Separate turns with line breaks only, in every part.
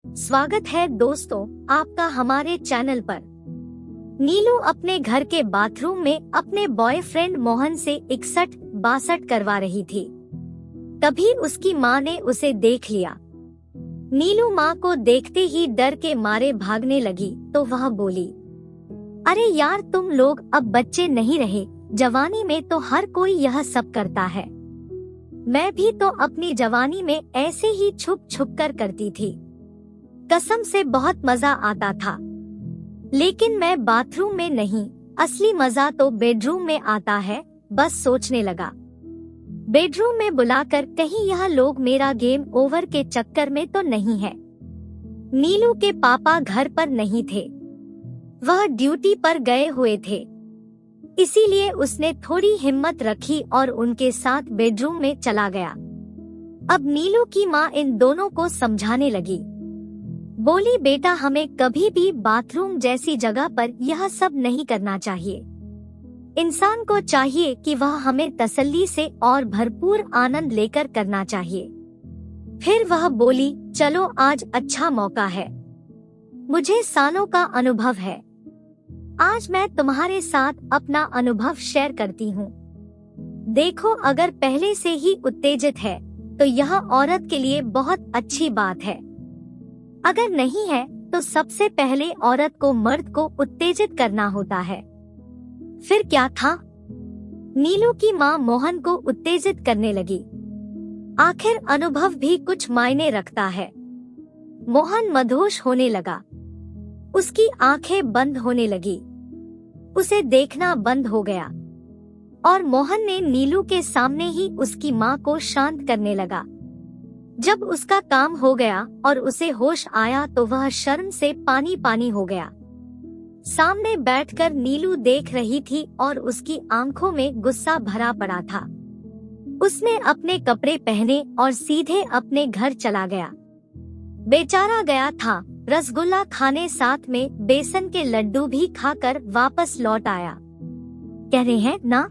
स्वागत है दोस्तों आपका हमारे चैनल पर। नीलू अपने घर के बाथरूम में अपने बॉयफ्रेंड मोहन से 61-62 करवा रही थी। तभी उसकी माँ ने उसे देख लिया। नीलू माँ को देखते ही डर के मारे भागने लगी तो वह बोली, अरे यार तुम लोग अब बच्चे नहीं रहे, जवानी में तो हर कोई यह सब करता है। मैं भी तो अपनी जवानी में ऐसे ही छुप छुप कर करती थी। कसम से बहुत मजा आता था, लेकिन मैं बाथरूम में नहीं, असली मजा तो बेडरूम में आता है। बस सोचने लगा, बेडरूम में बुलाकर कहीं यह लोग मेरा गेम ओवर के चक्कर में तो नहीं है। नीलू के पापा घर पर नहीं थे, वह ड्यूटी पर गए हुए थे। इसीलिए उसने थोड़ी हिम्मत रखी और उनके साथ बेडरूम में चला गया। अब नीलू की माँ इन दोनों को समझाने लगी, बोली बेटा हमें कभी भी बाथरूम जैसी जगह पर यह सब नहीं करना चाहिए। इंसान को चाहिए कि वह हमें तसल्ली से और भरपूर आनंद लेकर करना चाहिए। फिर वह बोली, चलो आज अच्छा मौका है, मुझे सालों का अनुभव है, आज मैं तुम्हारे साथ अपना अनुभव शेयर करती हूँ। देखो अगर पहले से ही उत्तेजित है तो यह औरत के लिए बहुत अच्छी बात है। अगर नहीं है तो सबसे पहले औरत को मर्द को उत्तेजित करना होता है। फिर क्या था, नीलू की माँ मोहन को उत्तेजित करने लगी। आखिर अनुभव भी कुछ मायने रखता है। मोहन मदहोश होने लगा, उसकी आंखें बंद होने लगी, उसे देखना बंद हो गया और मोहन ने नीलू के सामने ही उसकी माँ को शांत करने लगा। जब उसका काम हो गया और उसे होश आया तो वह शर्म से पानी पानी हो गया। सामने बैठकर नीलू देख रही थी और उसकी आंखों में गुस्सा भरा पड़ा था। उसने अपने कपड़े पहने और सीधे अपने घर चला गया। बेचारा गया था, रसगुल्ला खाने साथ में बेसन के लड्डू भी खाकर वापस लौट आया। कह रहे हैं ना,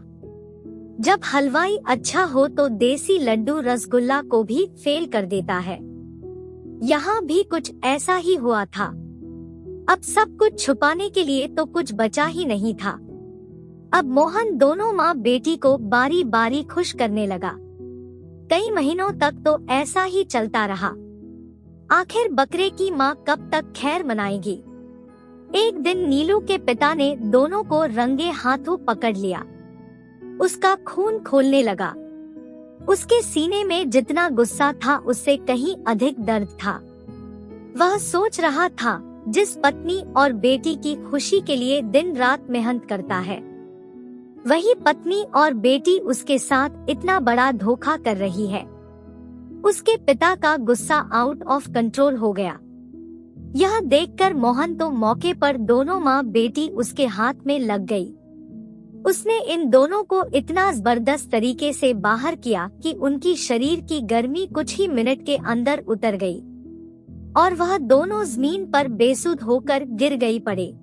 जब हलवाई अच्छा हो तो देसी लड्डू रसगुल्ला को भी फेल कर देता है। यहाँ भी कुछ ऐसा ही हुआ था। अब सब कुछ छुपाने के लिए तो कुछ बचा ही नहीं था। अब मोहन दोनों माँ बेटी को बारी बारी खुश करने लगा। कई महीनों तक तो ऐसा ही चलता रहा। आखिर बकरे की माँ कब तक खैर मनाएगी। एक दिन नीलू के पिता ने दोनों को रंगे हाथों पकड़ लिया। उसका खून खोलने लगा। उसके सीने में जितना गुस्सा था उससे कहीं अधिक दर्द था। वह सोच रहा था, जिस पत्नी और बेटी की खुशी के लिए दिन रात मेहनत करता है, वही पत्नी और बेटी उसके साथ इतना बड़ा धोखा कर रही है। उसके पिता का गुस्सा आउट ऑफ कंट्रोल हो गया। यह देखकर मोहन तो मौके पर दोनों माँ बेटी उसके हाथ में लग गई। उसने इन दोनों को इतना जबरदस्त तरीके से बाहर किया कि उनकी शरीर की गर्मी कुछ ही मिनट के अंदर उतर गई और वह दोनों जमीन पर बेसुध होकर गिर गई पड़े।